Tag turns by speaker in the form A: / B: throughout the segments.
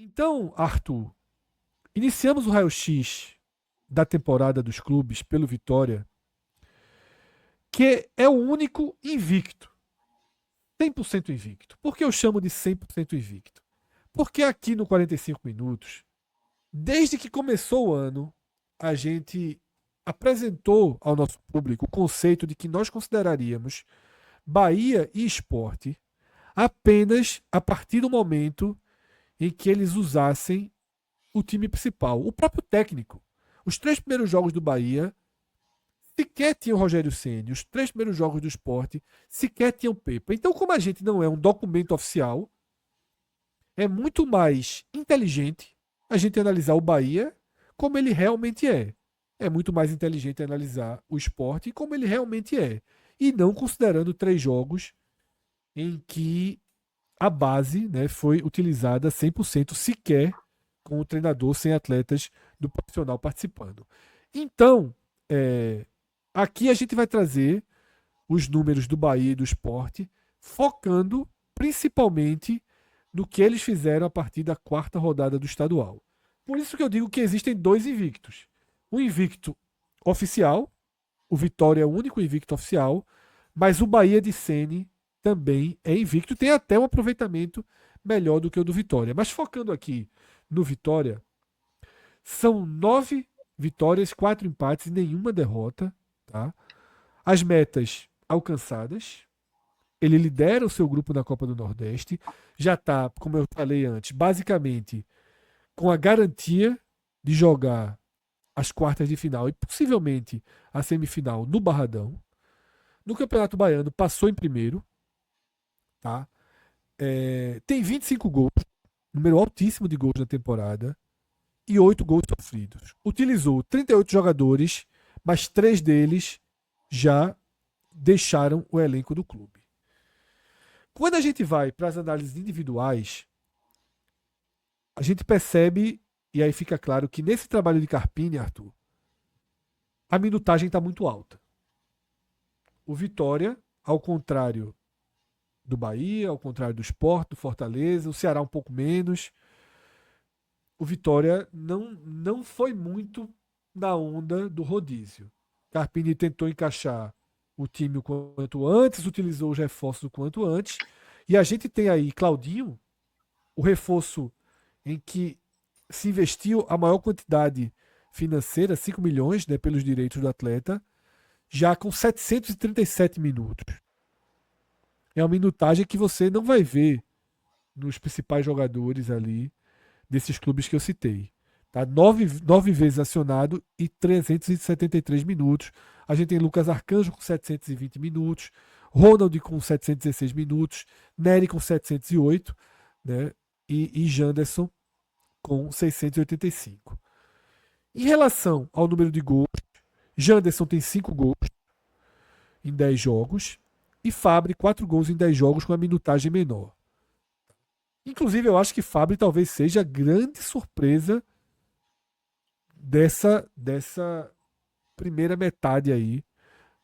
A: Então, Arthur, iniciamos o raio-x da temporada dos clubes pelo Vitória, que é o único invicto, 100% invicto. Por que eu chamo de 100% invicto? Porque aqui no 45 minutos, desde que começou o ano, a gente apresentou ao nosso público o conceito de que nós consideraríamos Bahia e Sport apenas a partir do momento em que eles usassem o time principal, o próprio técnico. Os três primeiros jogos do Bahia sequer tinham Rogério Ceni, os três primeiros jogos do Sport sequer tinham Pepa. Então, como a gente não é um documento oficial, é muito mais inteligente a gente analisar o Bahia como ele realmente é. É muito mais inteligente analisar o Sport como ele realmente é. E não considerando três jogos em que a base, né, foi utilizada 100% sequer com o treinador sem atletas do profissional participando. Então, aqui a gente vai trazer os números do Bahia e do Sport, focando principalmente no que eles fizeram a partir da quarta rodada do estadual. Por isso que eu digo que existem dois invictos. O invicto oficial, o Vitória é o único invicto oficial, mas o Bahia de Ceni também é invicto, tem até um aproveitamento melhor do que o do Vitória. Mas focando aqui no Vitória, são 9 vitórias, 4 empates e nenhuma derrota. Tá? As metas alcançadas. Ele lidera o seu grupo na Copa do Nordeste. Já está, como eu falei antes, basicamente com a garantia de jogar as quartas de final e possivelmente a semifinal no Barradão. No Campeonato Baiano, passou em primeiro. Tá? Tem 25 gols, número altíssimo de gols na temporada, e 8 gols sofridos. Utilizou 38 jogadores, mas 3 deles já deixaram o elenco do clube. Quando a gente vai para as análises individuais, a gente percebe, e aí fica claro que nesse trabalho de Carpini, Arthur, a minutagem está muito alta. O Vitória, ao contrário do Bahia, ao contrário do Sport, do Fortaleza, o Ceará um pouco menos, o Vitória não foi muito na onda do rodízio. Carpini tentou encaixar o time o quanto antes, utilizou os reforços o quanto antes, e a gente tem aí Claudinho, o reforço em que se investiu a maior quantidade financeira, 5 milhões, né, pelos direitos do atleta, já com 737 minutos. É uma minutagem que você não vai ver nos principais jogadores ali desses clubes que eu citei. Tá? Nove vezes acionado e 373 minutos. A gente tem Lucas Arcanjo com 720 minutos, Ronald com 716 minutos, Nery com 708, né? E Janderson com 685. Em relação ao número de gols, Janderson tem 5 gols em 10 jogos e Fabri 4 gols em 10 jogos com a minutagem menor. Inclusive, eu acho que Fabri talvez seja a grande surpresa dessa primeira metade aí,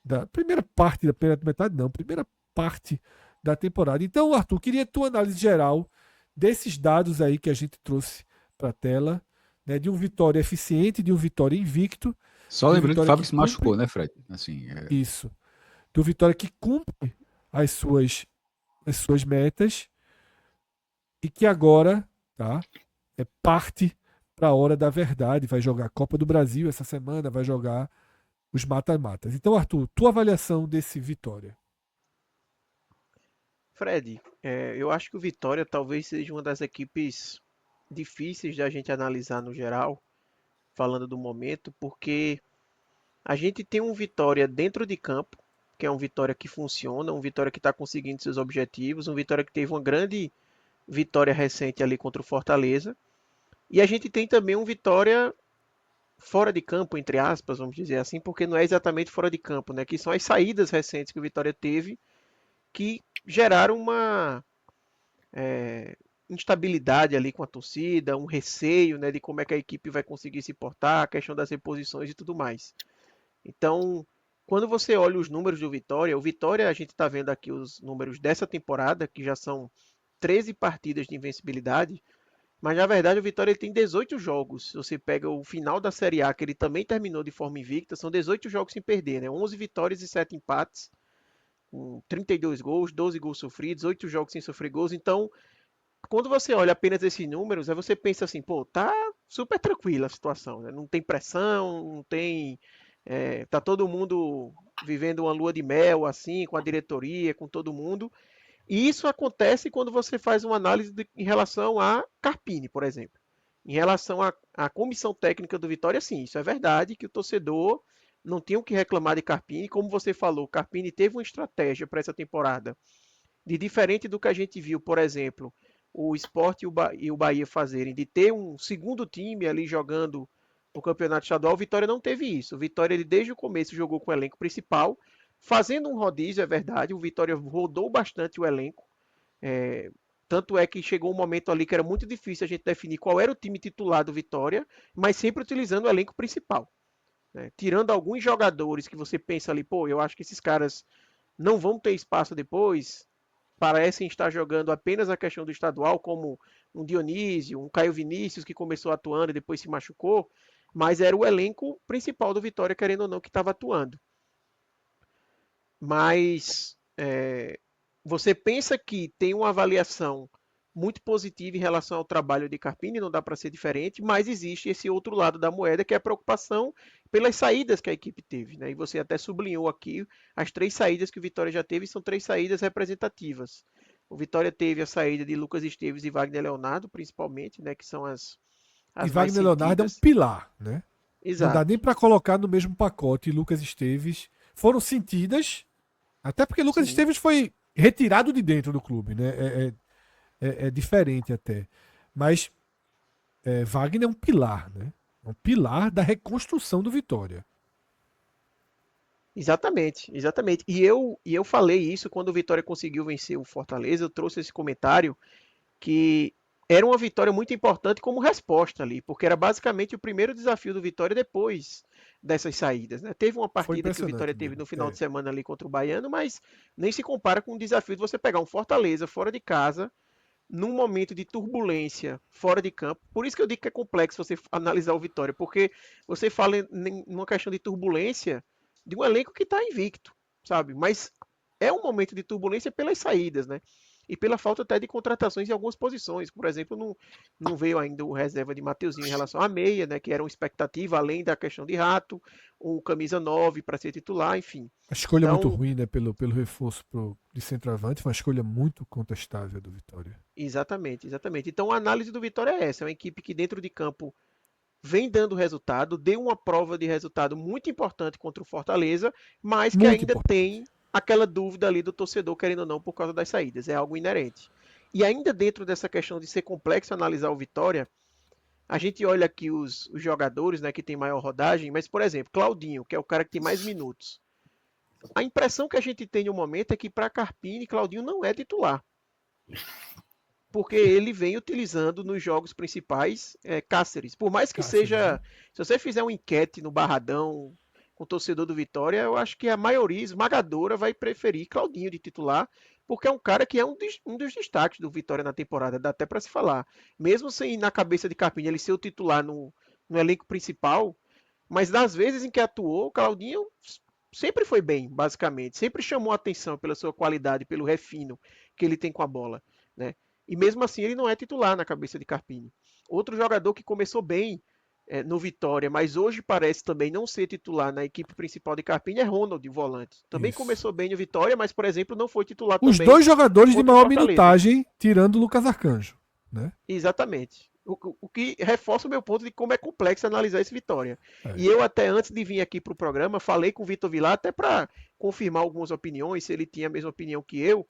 A: da primeira parte da primeira metade, não, primeira parte da temporada. Então, Arthur, queria a tua análise geral desses dados aí que a gente trouxe para a tela, né, de um Vitória eficiente, de um Vitória invicto,
B: Só
A: de um
B: lembrando que o
A: Vitória
B: Fábio
A: que
B: se machucou,
A: cumpre
B: né, Fred? Assim,
A: isso, de um Vitória que cumpre as suas metas e que agora, tá, parte para a hora da verdade, vai jogar a Copa do Brasil essa semana, vai jogar os mata-matas. Então, Arthur, tua avaliação desse Vitória?
C: Fred, eu acho que o Vitória talvez seja uma das equipes difíceis da gente analisar no geral, falando do momento, porque a gente tem um Vitória dentro de campo, que é um Vitória que funciona, um Vitória que está conseguindo seus objetivos, um Vitória que teve uma grande vitória recente ali contra o Fortaleza, e a gente tem também um Vitória fora de campo, entre aspas, vamos dizer assim, porque não é exatamente fora de campo, né? Que são as saídas recentes que o Vitória teve que geraram uma instabilidade ali com a torcida, um receio, né, de como é que a equipe vai conseguir se portar, a questão das reposições e tudo mais. Então, quando você olha os números do Vitória, o Vitória, a gente está vendo aqui os números dessa temporada, que já são 13 partidas de invencibilidade, Mas na verdade o Vitória ele tem 18 jogos. Se você pega o final da Série A, que ele também terminou de forma invicta, são 18 jogos sem perder, né? 11 vitórias e 7 empates, com 32 gols, 12 gols sofridos, 8 jogos sem sofrer gols. Então, quando você olha apenas esses números, aí você pensa assim, pô, tá super tranquila a situação, né? Não tem pressão, não tem. Tá todo mundo vivendo uma lua de mel, assim, com a diretoria, com todo mundo. E isso acontece quando você faz uma análise em relação a Carpini, por exemplo. Em relação à comissão técnica do Vitória, sim, isso é verdade, que o torcedor não tem o que reclamar de Carpini. Como você falou, Carpini teve uma estratégia para essa temporada de diferente do que a gente viu, por exemplo, o Sport e o Bahia fazerem, de ter um segundo time ali jogando o campeonato estadual, o Vitória não teve isso. O Vitória, ele, desde o começo, jogou com o elenco principal, fazendo um rodízio, é verdade. O Vitória rodou bastante o elenco. É, tanto é que chegou um momento ali que era muito difícil a gente definir qual era o time titular do Vitória, mas sempre utilizando o elenco principal. Né? Tirando alguns jogadores que você pensa ali, pô, eu acho que esses caras não vão ter espaço depois, parecem estar jogando apenas a questão do estadual, como um Dionísio, um Caio Vinícius, que começou atuando e depois se machucou, mas era o elenco principal do Vitória, querendo ou não, que estava atuando. Mas você pensa que tem uma avaliação muito positiva em relação ao trabalho de Carpini, não dá para ser diferente, mas existe esse outro lado da moeda, que é a preocupação pelas saídas que a equipe teve. Né? E você até sublinhou aqui as 3 saídas que o Vitória já teve, são 3 saídas representativas. O Vitória teve a saída de Lucas Esteves e Wagner Leonardo, principalmente, né, que são
A: E
C: as mais
A: Wagner Leonardo é um
C: sentidas.
A: pilar, né? Não dá nem
C: Exato.
A: para colocar no mesmo pacote Lucas Esteves. Foram sentidas, até porque Lucas
C: Sim.
A: Esteves foi retirado de dentro do clube, né? É diferente até. Mas Wagner é um pilar, né? É um pilar da reconstrução do Vitória.
C: Exatamente, exatamente. E eu falei isso quando o Vitória conseguiu vencer o Fortaleza, eu trouxe esse comentário que era uma vitória muito importante como resposta ali, porque era basicamente o primeiro desafio do Vitória depois dessas saídas. Né? Teve uma
A: Foi
C: partida que o Vitória
A: impressionante
C: teve
A: mesmo.
C: no final de semana ali contra o Baiano, mas nem se compara com o desafio de você pegar um Fortaleza fora de casa, num momento de turbulência fora de campo. Por isso que eu digo que é complexo você analisar o Vitória, porque você fala em uma questão de turbulência de um elenco que está invicto, sabe? Mas é um momento de turbulência pelas saídas, né? E pela falta até de contratações em algumas posições. Por exemplo, não veio ainda o reserva de Mateuzinho em relação à meia, né? Que era uma expectativa, além da questão de Rato, o camisa 9 para ser titular, enfim.
A: A escolha muito
C: Então,
A: ruim, né? Pelo reforço de centroavante, foi uma escolha muito contestável do Vitória.
C: exatamente, exatamente. Então a análise do Vitória é essa, é uma equipe que dentro de campo vem dando resultado, deu uma prova de resultado muito importante contra o Fortaleza, mas que
A: Muito
C: ainda
A: importante.
C: tem aquela dúvida ali do torcedor, querendo ou não, por causa das saídas. É algo inerente. E ainda dentro dessa questão de ser complexo analisar o Vitória, a gente olha aqui os jogadores, né, que tem maior rodagem, mas, por exemplo, Claudinho, que é o cara que tem mais minutos. A impressão que a gente tem no momento é que para Carpini, Claudinho não é titular, porque ele vem utilizando nos jogos principais Cáceres. Por mais que
A: Cáceres, né?
C: seja, se você fizer uma enquete no Barradão com o torcedor do Vitória, eu acho que a maioria esmagadora vai preferir Claudinho de titular, porque é um cara que é um dos destaques do Vitória na temporada, dá até para se falar. Mesmo sem na cabeça de Carpini ele ser o titular no elenco principal, mas das vezes em que atuou, o Claudinho sempre foi bem, basicamente. Sempre chamou a atenção pela sua qualidade, pelo refino que ele tem com a bola, né? E mesmo assim ele não é titular na cabeça de Carpini. Outro jogador que começou bem no Vitória, mas hoje parece também não ser titular na equipe principal de Carpini é Ronald, o volante. Também
A: Isso.
C: começou bem no Vitória, mas, por exemplo, não foi titular
A: Os
C: também
A: dois jogadores de
C: contra o
A: maior
C: Fortaleza.
A: minutagem, tirando o Lucas Arcanjo, né?
C: Exatamente. O que reforça o meu ponto de como é complexo analisar esse Vitória.
A: É.
C: E eu até antes de vir aqui para o programa, falei com o Vitor Vilar até para confirmar algumas opiniões, se ele tinha a mesma opinião que eu.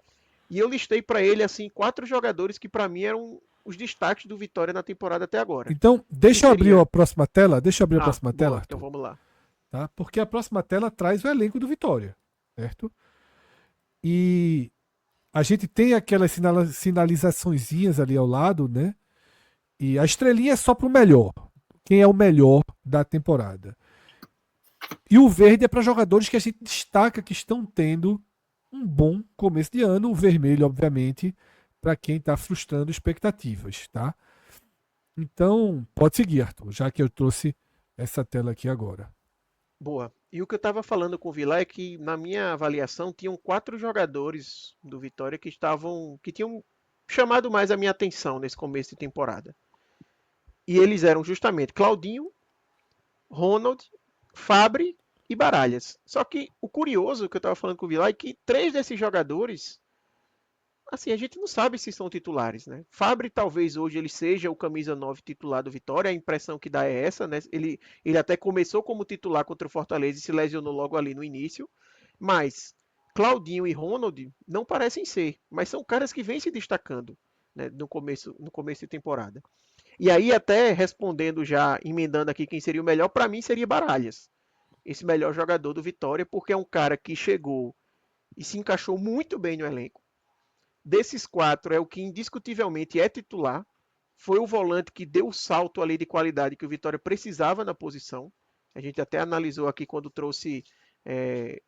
C: E eu listei para ele assim 4 jogadores que para mim eram os destaques do Vitória na temporada até agora.
A: Então,
C: Que
A: deixa eu abrir a
C: seria,
A: próxima tela. Deixa eu abrir a
C: ah,
A: próxima tela,
C: boa, então
A: Arthur.
C: vamos lá.
A: Tá? Porque a próxima tela traz o elenco do Vitória, certo? E a gente tem aquelas sinalizaçõezinhas ali ao lado, né? E a estrelinha é só pro melhor. Quem é o melhor da temporada. E o verde é para jogadores que a gente destaca que estão tendo um bom começo de ano. O vermelho, obviamente, para quem está frustrando expectativas, tá? Então, pode seguir, Arthur, já que eu trouxe essa tela aqui agora.
C: Boa. E o que eu estava falando com o Vilar é que, na minha avaliação, tinham 4 jogadores do Vitória que tinham chamado mais a minha atenção nesse começo de temporada. E eles eram justamente Claudinho, Ronald, Fabri e Baralhas. Só que o curioso que eu estava falando com o Vilar é que 3 desses jogadores, assim, a gente não sabe se são titulares, né? Fabri talvez hoje ele seja o camisa 9 titular do Vitória, a impressão que dá é essa, né? Ele até começou como titular contra o Fortaleza e se lesionou logo ali no início, mas Claudinho e Ronald não parecem ser, mas são caras que vêm se destacando, né, no começo de temporada. E aí até respondendo já, emendando aqui quem seria o melhor, para mim seria Baralhas, esse melhor jogador do Vitória, porque é um cara que chegou e se encaixou muito bem no elenco. Desses 4, é o que indiscutivelmente é titular. Foi o volante que deu o salto ali de qualidade que o Vitória precisava na posição. A gente até analisou aqui quando trouxe,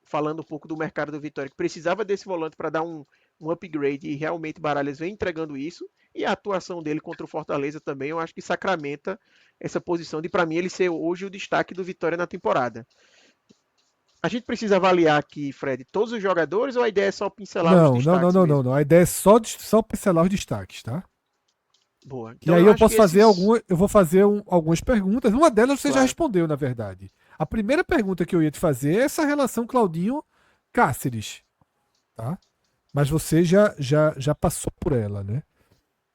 C: falando um pouco do mercado do Vitória, que precisava desse volante para dar um upgrade e realmente Baralhas vem entregando isso. E a atuação dele contra o Fortaleza também, eu acho que sacramenta essa posição de, para mim, ele ser hoje o destaque do Vitória na temporada. A gente precisa avaliar aqui, Fred, todos os jogadores ou a ideia é só pincelar os
A: Não, não, não,
C: destaques
A: não, não,
C: mesmo?
A: não. A ideia é só pincelar os destaques, tá?
C: Boa.
A: E
C: Então
A: aí
C: eu
A: eu
C: acho que
A: posso fazer
C: esses.
A: eu vou fazer algumas perguntas. Uma delas você já
C: Claro.
A: respondeu, na verdade. A primeira pergunta que eu ia te fazer é essa relação Claudinho Cáceres, tá? Mas você já passou por ela, né?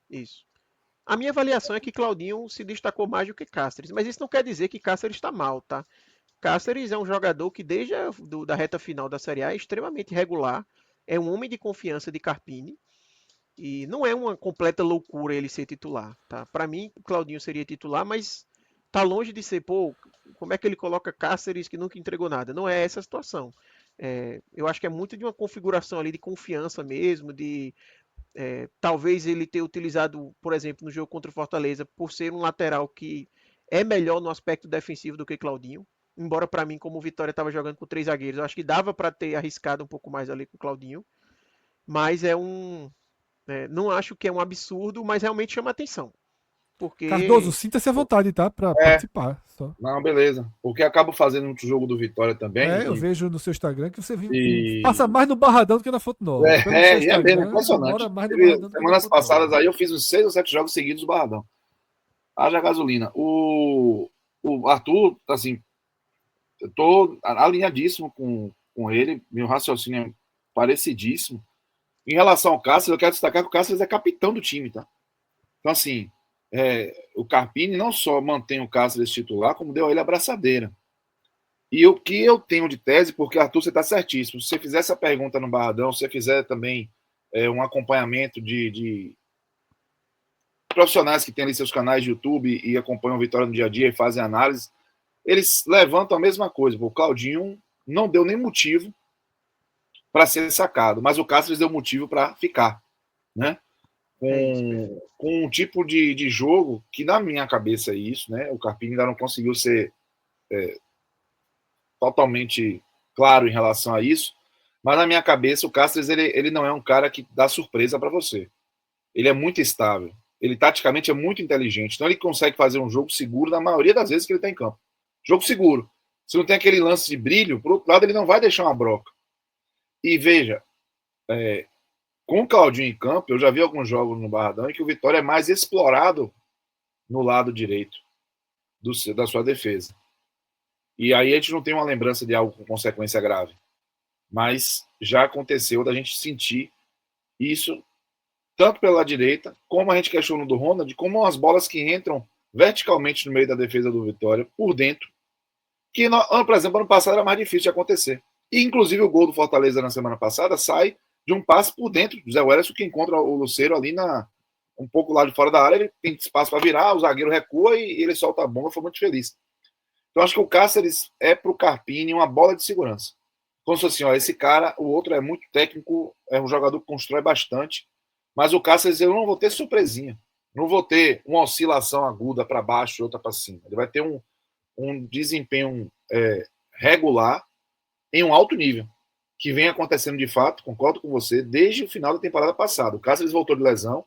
C: Isso. A minha avaliação é que Claudinho se destacou mais do que Cáceres, mas isso não quer dizer que Cáceres está mal, tá? Cáceres é um jogador que desde da reta final da Série A é extremamente regular, é um homem de confiança de Carpini e não é uma completa loucura ele ser titular, tá? Para mim, o Claudinho seria titular, mas tá longe de ser, pô, como é que ele coloca Cáceres que nunca entregou nada? Não é essa a situação. Eu acho que é muito de uma configuração ali de confiança mesmo, de talvez ele ter utilizado, por exemplo, no jogo contra o Fortaleza, por ser um lateral que é melhor no aspecto defensivo do que Claudinho. Embora para mim, como o Vitória estava jogando com 3 zagueiros, eu acho que dava para ter arriscado um pouco mais ali com o Claudinho. Mas não acho que é um absurdo, mas realmente chama atenção.
A: Cardoso,
C: Porque.
A: sinta-se à vontade, tá? Para
B: É,
A: participar. Só.
B: não, beleza. Porque acabo fazendo muito jogo do Vitória também.
A: É, eu vejo no seu Instagram que você passa
B: E
A: mais no Barradão do que na Fonte Nova. Pelo seu
B: é mesmo, é
A: Instagram,
B: impressionante.
A: mora mais no
B: Teve
A: Barradão do que na
B: semanas
A: Fonte
B: passadas
A: Nova.
B: aí eu fiz uns 6 ou 7 jogos seguidos do Barradão. Haja gasolina. O Arthur, assim, eu tô alinhadíssimo com ele, meu raciocínio é parecidíssimo. Em relação ao Cáceres, eu quero destacar que o Cáceres é capitão do time, tá? Então, assim, o Carpini não só mantém o Cáceres titular, como deu a ele a abraçadeira. E o que eu tenho de tese, porque Arthur, você está certíssimo. Se você fizer essa pergunta no Barradão, se você fizer também um acompanhamento de profissionais que têm ali seus canais de YouTube e acompanham o Vitória no dia a dia e fazem análise, eles levantam a mesma coisa. O Claudinho não deu nem motivo para ser sacado, mas o Cáceres deu motivo para ficar, né?
C: É isso,
B: Com um tipo de jogo que, na minha cabeça, é isso, né? O Carpini ainda não conseguiu ser totalmente claro em relação a isso, mas na minha cabeça o Cáceres ele não é um cara que dá surpresa para você. Ele é muito estável. Ele taticamente é muito inteligente. Então ele consegue fazer um jogo seguro na maioria das vezes que ele está em campo. Jogo seguro. Se não tem aquele lance de brilho, por outro lado, ele não vai deixar uma broca. E veja, com o Claudinho em campo, eu já vi alguns jogos no Barradão em que o Vitória é mais explorado no lado direito da sua defesa. E aí a gente não tem uma lembrança de algo com consequência grave. Mas já aconteceu da gente sentir isso tanto pela direita, como a gente questionou do Ronald, como as bolas que entram verticalmente no meio da defesa do Vitória, por dentro, que, por exemplo, ano passado era mais difícil de acontecer. E, inclusive, o gol do Fortaleza na semana passada sai de um passe por dentro do Zé Wellison, que encontra o Lucero ali um pouco lá de fora da área, ele tem espaço para virar, o zagueiro recua e ele solta a bomba, foi muito feliz. Então, acho que o Cáceres é para o Carpini uma bola de segurança. Como se fosse assim, ó, esse cara, o outro é muito técnico, é um jogador que constrói bastante, mas o Cáceres eu não vou ter surpresinha. Não vou ter uma oscilação aguda para baixo e outra para cima. Ele vai ter um desempenho regular em um alto nível, que vem acontecendo de fato, concordo com você, desde o final da temporada passada. O Cáceres voltou de lesão,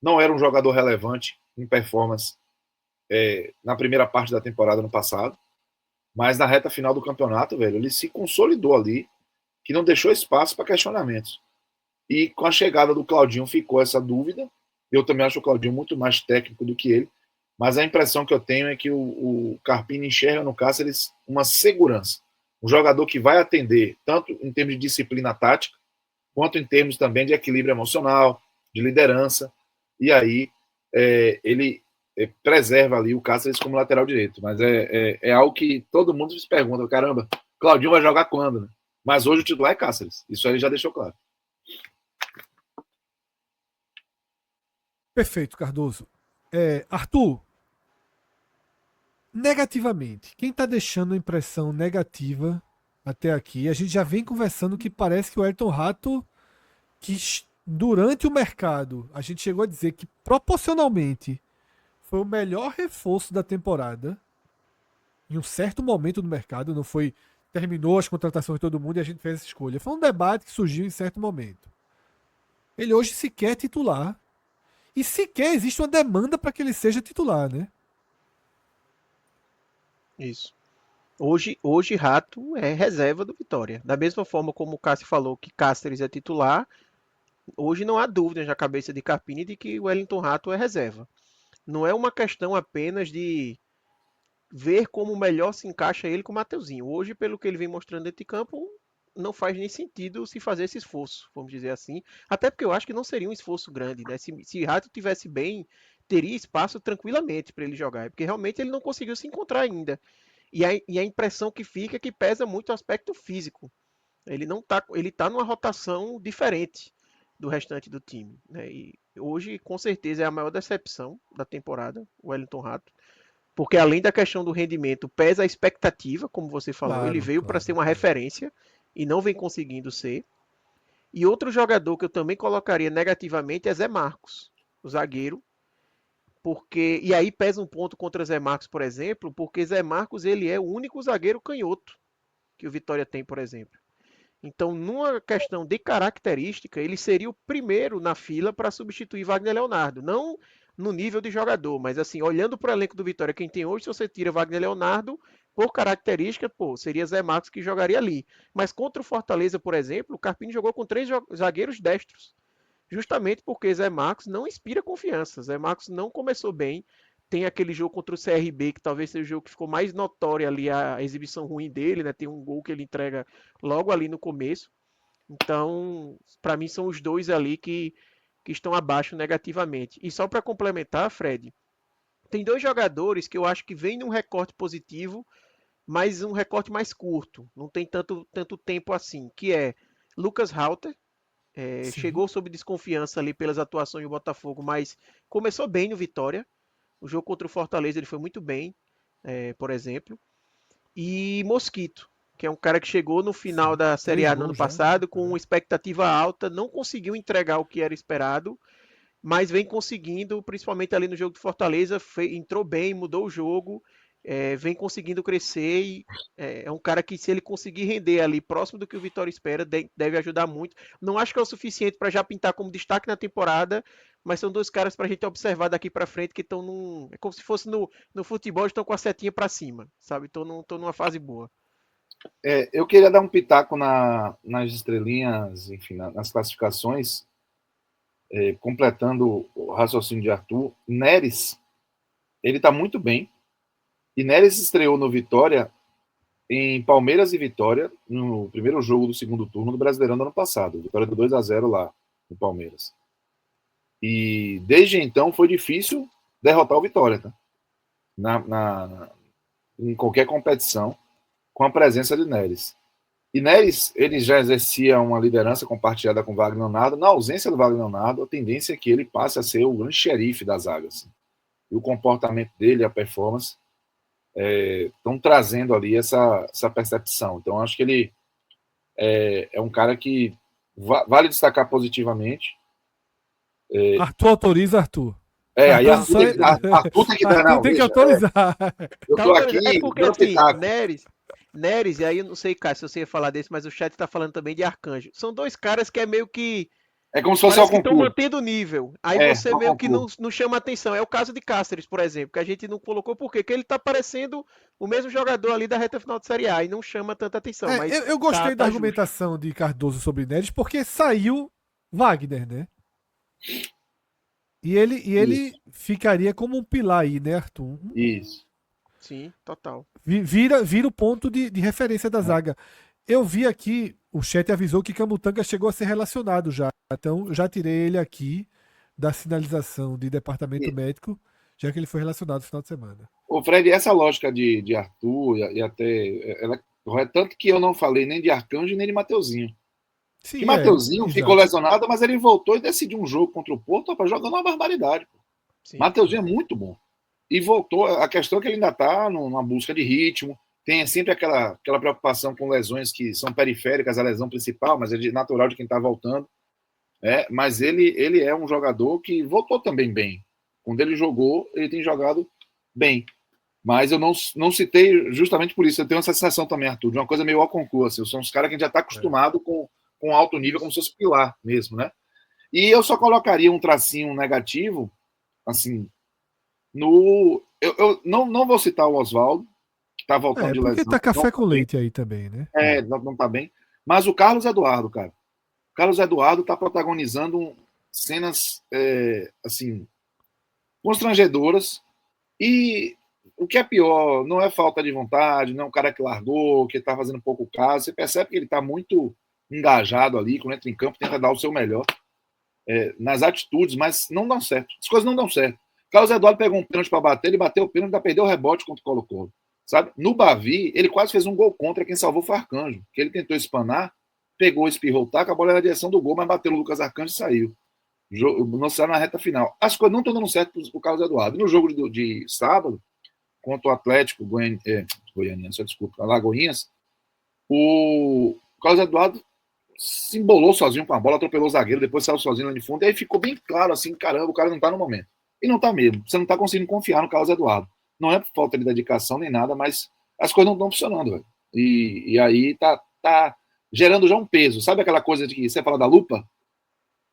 B: não era um jogador relevante em performance na primeira parte da temporada no passado, mas na reta final do campeonato, velho, ele se consolidou ali, que não deixou espaço para questionamentos. E com a chegada do Claudinho ficou essa dúvida. Eu também acho o Claudinho muito mais técnico do que ele, mas a impressão que eu tenho é que o Carpini enxerga no Cáceres uma segurança. Um jogador que vai atender, tanto em termos de disciplina tática, quanto em termos também de equilíbrio emocional, de liderança. E aí ele preserva ali o Cáceres como lateral direito. Mas é algo que todo mundo se pergunta, caramba, Claudinho vai jogar quando? Né? Mas hoje o titular é Cáceres. Isso ele já deixou claro.
A: Perfeito, Cardoso. Arthur, negativamente, quem está deixando a impressão negativa até aqui? A gente já vem conversando que parece que o Ayrton Rato, que durante o mercado, a gente chegou a dizer que proporcionalmente foi o melhor reforço da temporada, em um certo momento do mercado, não foi, terminou as contratações de todo mundo e a gente fez essa escolha. Foi um debate que surgiu em certo momento. Ele hoje sequer é titular. E sequer existe uma demanda para que ele seja titular, né?
C: Isso. Hoje Rato é reserva do Vitória. Da mesma forma como o Cássio falou que Cáceres é titular, hoje não há dúvida na cabeça de Carpini de que o Wellington Rato é reserva. Não é uma questão apenas de ver como melhor se encaixa ele com o Mateuzinho. Hoje, pelo que ele vem mostrando dentro de campo, não faz nem sentido se fazer esse esforço, vamos dizer assim. Até porque eu acho que não seria um esforço grande, né? Se Rato tivesse bem, teria espaço tranquilamente para ele jogar, porque realmente ele não conseguiu se encontrar ainda. E a impressão que fica é que pesa muito o aspecto físico. Ele tá numa rotação diferente do restante do time, né? E hoje, com certeza, é a maior decepção da temporada, o Wellington Rato. Porque além da questão do rendimento, pesa a expectativa, como você falou. Ele
A: Claro,
C: veio para
A: claro.
C: ser uma referência e não vem conseguindo ser. E outro jogador que eu também colocaria negativamente é Zé Marcos, o zagueiro. E aí pesa um ponto contra Zé Marcos, por exemplo, porque Zé Marcos ele é o único zagueiro canhoto que o Vitória tem, por exemplo. Então, numa questão de característica, ele seria o primeiro na fila para substituir Wagner Leonardo. Não no nível de jogador, mas assim, olhando para o elenco do Vitória, quem tem hoje, se você tira Wagner Leonardo, por característica, seria Zé Marcos que jogaria ali. Mas contra o Fortaleza, por exemplo, o Carpini jogou com 3 zagueiros destros. Justamente porque Zé Marcos não inspira confiança. Zé Marcos não começou bem. Tem aquele jogo contra o CRB, que talvez seja o jogo que ficou mais notório ali a exibição ruim dele, né? Tem um gol que ele entrega logo ali no começo. Então, para mim, são os dois ali que estão abaixo negativamente. E só para complementar, Fred, tem 2 jogadores que eu acho que vêm num recorte positivo, mas um recorte mais curto. Não tem tanto tempo assim, que é Lucas Halter. Chegou sob desconfiança ali pelas atuações do Botafogo, mas começou bem no Vitória. O jogo contra o Fortaleza ele foi muito bem, por exemplo. E Mosquito, que é um cara que chegou no final da Série A no ano passado com uma expectativa alta, não conseguiu entregar o que era esperado, mas vem conseguindo, principalmente ali no jogo do Fortaleza, entrou bem, mudou o jogo, vem conseguindo crescer e é um cara que, se ele conseguir render ali próximo do que o Vitória espera, deve ajudar muito. Não acho que é o suficiente para já pintar como destaque na temporada, mas são 2 caras para a gente observar daqui para frente que estão num. É como se fosse no futebol, estão com a setinha para cima, sabe? Estão numa fase boa.
B: Eu queria dar um pitaco nas estrelinhas, enfim, nas classificações, completando o raciocínio de Arthur. Neres, ele está muito bem. E Neres estreou no Vitória, em Palmeiras e Vitória, no primeiro jogo do segundo turno do Brasileirão do ano passado. Vitória do 2-0 lá no Palmeiras. E desde então foi difícil derrotar o Vitória, tá? Em qualquer competição, com a presença de Neres. E Neres, ele já exercia uma liderança compartilhada com o Wagner Leonardo. Na ausência do Wagner Leonardo, a tendência é que ele passe a ser o grande xerife da zaga. Assim. E o comportamento dele, a performance, estão trazendo ali essa percepção. Então, acho que ele é um cara que vale destacar positivamente.
A: Arthur autoriza, Arthur.
B: Aí Arthur tem que dar na
A: tem que autorizar.
B: Eu tô aqui
C: porque assim, Neres, e aí eu não sei, Cássio, se você ia falar desse, mas o chat tá falando também de Arcanjo. São 2 caras que é meio que
B: É como se fosse
C: Parece
B: ao
C: que estão
B: concurso.
C: mantendo o nível. Aí
B: É,
C: você
B: ao
C: meio que
B: concurso.
C: não chama atenção. É o caso de Cáceres, por exemplo, que a gente não colocou por quê? Porque ele tá parecendo o mesmo jogador ali da reta final de Série A e não chama tanta atenção, mas
A: Eu gostei da
C: tá justo.
A: argumentação de Cardoso sobre Neres porque saiu Wagner, né? E ele
B: Isso,
A: ficaria como um pilar aí, né, Arthur?
B: isso.
C: Sim, total.
A: Vira o ponto de referência da zaga. Eu vi aqui, o chat avisou que Camutanga chegou a ser relacionado já. Então, eu já tirei ele aqui da sinalização de departamento
B: E,
A: médico, já que ele foi relacionado no final de semana.
B: o Fred, essa lógica de Arthur e até ela é correta, tanto que eu não falei nem de Arcanjo nem de Mateuzinho. Que
A: Sim,
B: Mateuzinho ficou
A: exato.
B: lesionado, mas ele voltou e decidiu um jogo contra o Porto, rapaz, jogando uma barbaridade.
C: Sim.
B: Mateuzinho é muito bom. E voltou. A questão é que ele ainda está numa busca de ritmo. Tem sempre aquela preocupação com lesões que são periféricas à lesão principal, mas é natural de quem está voltando. Mas ele é um jogador que voltou também bem. Quando ele jogou, ele tem jogado bem. Mas eu não citei justamente por isso. Eu tenho essa sensação também, Arthur, de uma coisa meio ao concurso. São os caras que a gente já está acostumado com alto nível, como se fosse pilar mesmo, né? E eu só colocaria um tracinho negativo, assim, no. Eu não vou citar o Oswaldo, que está voltando de
A: Porque
B: lesão.
A: tá café com leite aí também, né?
B: Não tá bem. Mas o Carlos Eduardo, cara. O Carlos Eduardo está protagonizando cenas, assim, constrangedoras. E o que é pior, não é falta de vontade, não é um cara que largou, que está fazendo pouco caso. Você percebe que ele está muito engajado ali, quando entra em campo, tenta dar o seu melhor nas atitudes, mas não dão certo. As coisas não dão certo. Carlos Eduardo pegou um pênalti para bater, ele bateu o pênalti, ainda perdeu o rebote contra o Colo-Colo. Sabe? No Bavi, ele quase fez um gol contra, quem salvou foi o Arcanjo, que ele tentou espanar, pegou, espirrou o taco, a bola era na direção do gol, mas bateu no Lucas Arcanjo e saiu. Não saiu na reta final. As coisas não estão dando certo para o Carlos Eduardo. No jogo de sábado, contra o Atlético Goianiense, desculpa, Alagoinhas, o Carlos Eduardo se embolou sozinho com a bola, atropelou o zagueiro, depois saiu sozinho lá de fundo, e aí ficou bem claro assim, caramba, o cara não tá no momento. E não tá mesmo. Você não tá conseguindo confiar no Carlos Eduardo. Não é por falta de dedicação nem nada, mas as coisas não estão funcionando, velho. E aí tá gerando já um peso. Sabe aquela coisa de que você fala da lupa?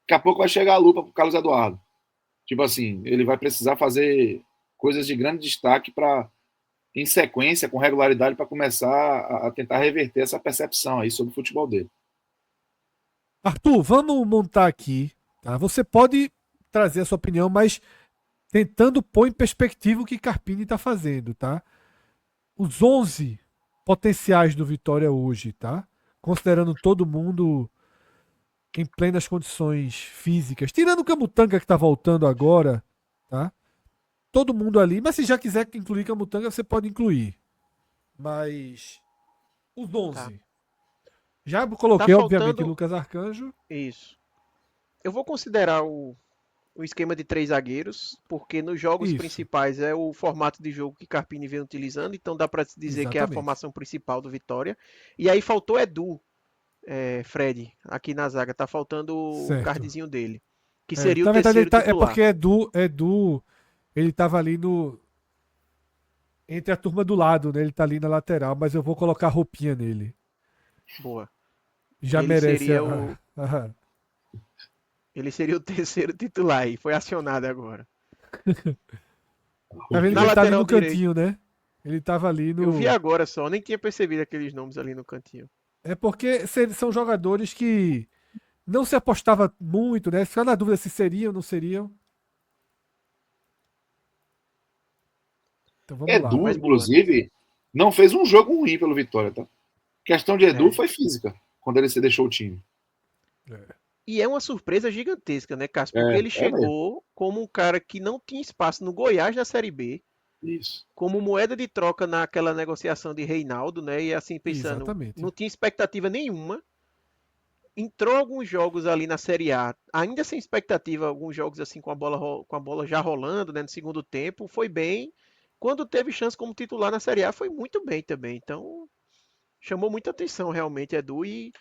B: Daqui a pouco vai chegar a lupa pro Carlos Eduardo. Tipo assim, ele vai precisar fazer coisas de grande destaque para em sequência, com regularidade, para começar a tentar reverter essa percepção aí sobre o futebol dele.
A: Arthur, vamos montar aqui. Tá? Você pode trazer a sua opinião, mas tentando pôr em perspectiva o que Carpini está fazendo, tá? Os 11 potenciais do Vitória hoje, tá? Considerando todo mundo em plenas condições físicas, tirando o Camutanga que está voltando agora, tá? Todo mundo ali, mas se já quiser incluir Camutanga, você pode incluir. Mas os
C: Tá.
A: 11. Já
C: Tá
A: coloquei, obviamente,
C: faltando
A: Lucas Arcanjo.
C: isso. Eu vou considerar o esquema de três zagueiros, porque nos jogos
A: Isso,
C: principais é o formato de jogo que Carpini vem utilizando, então dá para dizer que é a
A: exatamente.
C: formação principal do Vitória. E aí faltou Edu, Fred, aqui na zaga, tá faltando o
A: Certo.
C: cardzinho dele, que seria o
A: Na verdade,
C: terceiro
A: é porque
C: titular.
A: Edu, ele tava ali no entre a turma do lado, né? Ele tá ali na lateral, mas eu vou colocar a roupinha nele.
C: Boa.
A: Já
C: Ele
A: merece
C: seria o ele seria o terceiro titular e foi acionado agora.
A: Tá vendo que
C: Na
A: ele tá ali
C: lateral
A: no
C: direito,
A: cantinho, né? Ele tava ali
C: eu vi
A: no.
C: agora só, nem tinha percebido aqueles nomes ali no cantinho.
A: É porque são jogadores que não se apostava muito, né? Ficar na dúvida se seriam ou não seriam. Então vamos lá.
B: Edu,
C: Mas boa.
B: inclusive, não fez um jogo ruim pelo Vitória, tá? A questão de Edu
C: É.
B: foi física, quando ele se deixou o time.
A: É,
C: E é uma surpresa gigantesca, né, Cássio? Porque ele
B: É mesmo.
C: chegou como um cara que não tinha espaço no Goiás na Série B,
B: Isso.
C: como moeda de troca naquela negociação de Reinaldo, né? E assim, pensando,
A: exatamente.
C: não tinha expectativa nenhuma. Entrou alguns jogos ali na Série A, ainda sem expectativa, alguns jogos assim com a bola já rolando, né, no segundo tempo, foi bem. Quando teve chance como titular na Série A, foi muito bem também. Então, chamou muita atenção realmente, Edu, e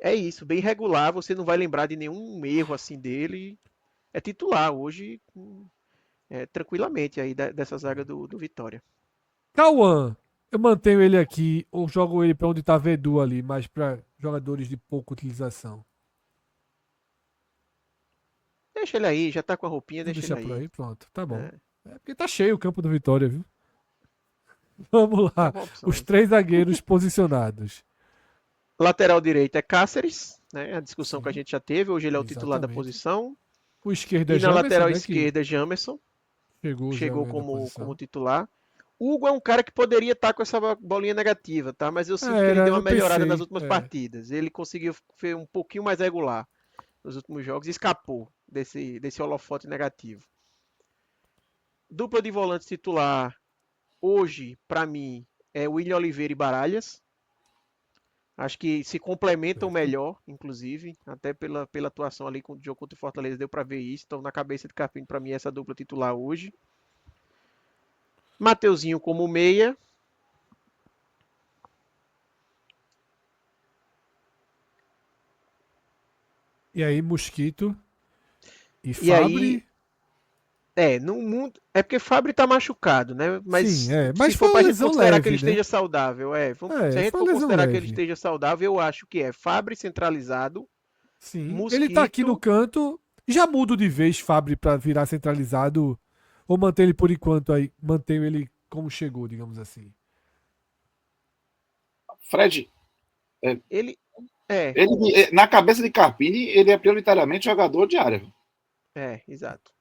C: é isso, bem regular, você não vai lembrar de nenhum erro assim dele. É titular hoje, tranquilamente aí dessa zaga do Vitória.
A: Cauã, eu mantenho ele aqui ou jogo ele pra onde tava Edu ali, mas pra jogadores de pouca utilização.
C: Deixa ele aí, já tá com a roupinha,
A: Vamos
C: deixa
A: deixar
C: ele
A: por
C: aí.
A: aí, pronto. Tá bom.
C: É,
A: É porque tá cheio o campo do Vitória, viu? Vamos
C: é
A: lá.
C: uma opção
A: Os
C: aí.
A: 3 zagueiros posicionados.
C: Lateral direito é Cáceres, né? A discussão que a
A: Sim,
C: gente já teve. Hoje ele é o titular da
A: exatamente.
C: posição.
A: O esquerdo é
C: E na
A: Jamerson,
C: lateral
A: né? Que
C: esquerda, Jamerson.
A: chegou já
C: Chegou
A: ganhando a
C: como
A: posição.
C: titular. Hugo é um cara que poderia estar com essa bolinha negativa, tá? Mas eu sinto que ele deu uma
A: Eu
C: melhorada nas
A: pensei.
C: últimas partidas. Ele conseguiu ser um pouquinho mais regular nos últimos jogos e escapou desse holofote negativo. Dupla de volante titular, hoje, para mim, é William Oliveira e Baralhas. Acho que se complementam
A: Certo.
C: melhor, inclusive, até pela atuação ali com o jogo contra o Fortaleza, deu para ver isso. Então, na cabeça de Carpini, para mim, essa dupla titular hoje. Mateuzinho como meia.
A: E aí, Mosquito e
C: E aí,
A: Fabre.
C: no mundo. É porque Fábio tá machucado, né?
A: Sim,
C: Mas
A: mas
C: se
A: foi
C: for
A: uma
C: pra gente
A: lesão
C: considerar que ele
A: leve, né?
C: esteja saudável, se a gente
A: Foi
C: for
A: uma lesão
C: considerar que ele
A: leve.
C: esteja saudável, eu acho que é Fábio centralizado,
A: Sim. Ele tá aqui no
C: Mosquito.
A: canto. Já mudo de vez Fabre pra virar centralizado. Ou manter ele por enquanto aí. Mantenho ele como chegou, digamos assim.
B: Fred, é,
C: Ele. É,
B: na cabeça de Carpini, ele é prioritariamente jogador de área.
C: exato.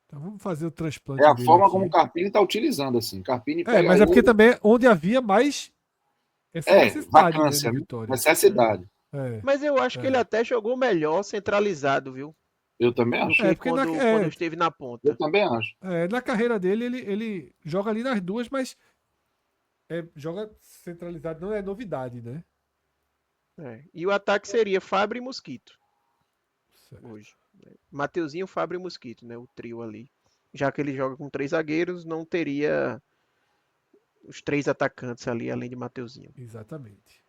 A: Então vamos fazer o
B: É
A: transplante
B: a
A: dele
B: forma como o
A: aqui.
B: Carpini está utilizando, assim. Carpini pega
A: Mas é porque
B: ele,
A: também é onde havia mais essa necessidade, né, no
B: vacância, né?
A: Vitória.
C: É.
B: Necessidade.
A: É,
C: Mas eu acho que ele
A: é.
C: até jogou melhor centralizado, viu?
B: Eu também
C: Do
B: acho.
C: que
A: Porque
C: quando esteve na
B: Eu
C: ponta.
B: também acho.
A: na carreira dele, ele joga ali nas duas, mas joga centralizado, não é novidade, né?
C: E o ataque seria Fábio e Mosquito
A: Certo.
C: hoje. Mateuzinho, Fábio e Mosquito, né? O trio ali. Já que ele joga com 3 zagueiros, não teria os 3 atacantes ali, além de Mateuzinho.
A: Exatamente.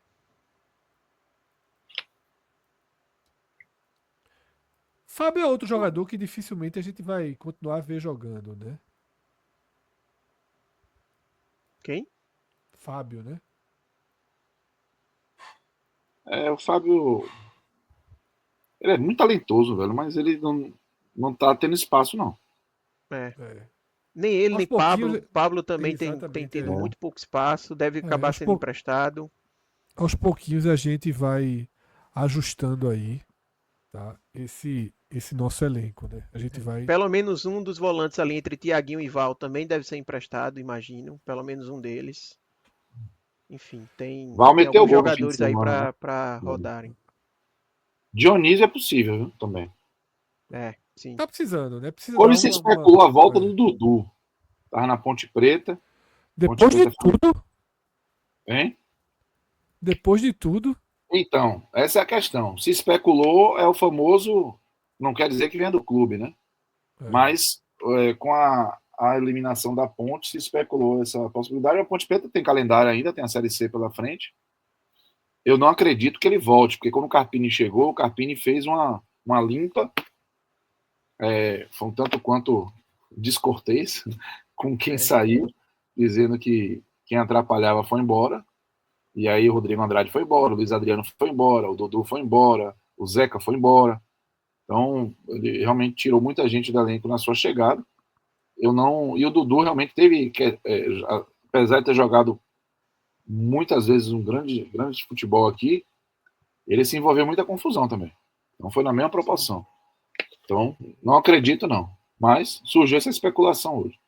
A: Fábio é outro jogador que dificilmente a gente vai continuar a ver jogando, né?
C: Quem?
A: Fábio, né?
B: O Fábio, ele é muito talentoso, velho, mas ele não tá tendo espaço, não.
C: É.
A: É.
C: Nem ele,
A: Aos
C: nem
A: pouquinhos.
C: Pablo. Pablo também tem
A: Exatamente.
C: tido muito pouco espaço, deve acabar
A: Aos,
C: sendo emprestado.
A: aos pouquinhos a gente vai ajustando aí, tá? Esse nosso elenco, né? A gente vai.
C: Pelo menos um dos volantes ali entre Tiaguinho e Val também deve ser emprestado, imagino. Pelo menos um deles. Enfim,
B: Vai
C: tem
B: meter o
C: alguns
B: gol no fim de
C: jogadores aí
B: semana,
C: para
B: né?
C: rodarem.
B: Dionísio é possível, viu? Também.
C: Sim.
A: Tá precisando, né? Precisa dar
B: Hoje se especulou a volta do Dudu. Tava na Ponte Preta. Ponte
A: Depois de
B: Preta foi.
A: tudo.
B: Hein?
A: Depois de tudo.
B: Então, essa é a questão. Se especulou, é o famoso. Não quer dizer que venha do clube, né?
A: É,
B: Mas com a eliminação da Ponte, se especulou essa possibilidade. A Ponte Preta tem calendário ainda, tem a Série C pela frente. Eu não acredito que ele volte, porque quando o Carpini chegou, o Carpini fez uma limpa, foi um tanto quanto descortês com quem
C: É.
B: saiu, dizendo que quem atrapalhava foi embora. E aí o Rodrigo Andrade foi embora, o Luiz Adriano foi embora, o Dudu foi embora, o Zeca foi embora. Então, ele realmente tirou muita gente do elenco na sua chegada. Eu não. E o Dudu realmente teve, apesar de ter jogado muitas vezes um grande futebol aqui, ele se envolveu em muita confusão também. Não foi na mesma
C: Sim.
B: proporção. Então, não acredito, não. Mas surgiu essa especulação hoje.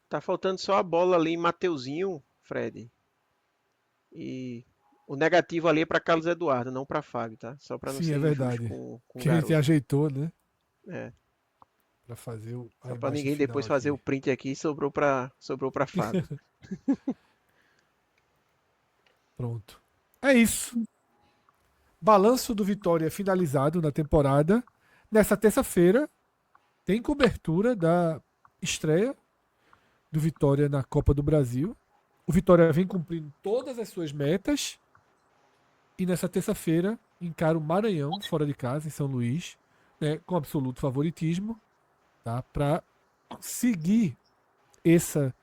C: Tá faltando só a bola ali em Mateuzinho, Fred. E o negativo ali é para Carlos Eduardo, não para Fábio, tá? Só para não
A: sim, é
C: ser injusto
A: verdade.
C: com o
A: Que a gente
C: garoto.
A: ajeitou, né?
C: É.
A: Pra fazer a
C: Só para
A: imagem
C: ninguém
A: final
C: depois fazer
A: aqui.
C: o print aqui e sobrou para Fábio.
A: Pronto. É isso. Balanço do Vitória finalizado na temporada. Nessa terça-feira tem cobertura da estreia do Vitória na Copa do Brasil. O Vitória vem cumprindo todas as suas metas. E nessa terça-feira encara o Maranhão, fora de casa, em São Luís, né, com absoluto favoritismo, tá, para seguir essa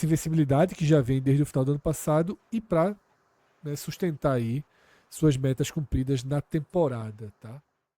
A: invencibilidade que já vem desde o final do ano passado e para, né, sustentar aí suas metas cumpridas na temporada, tá?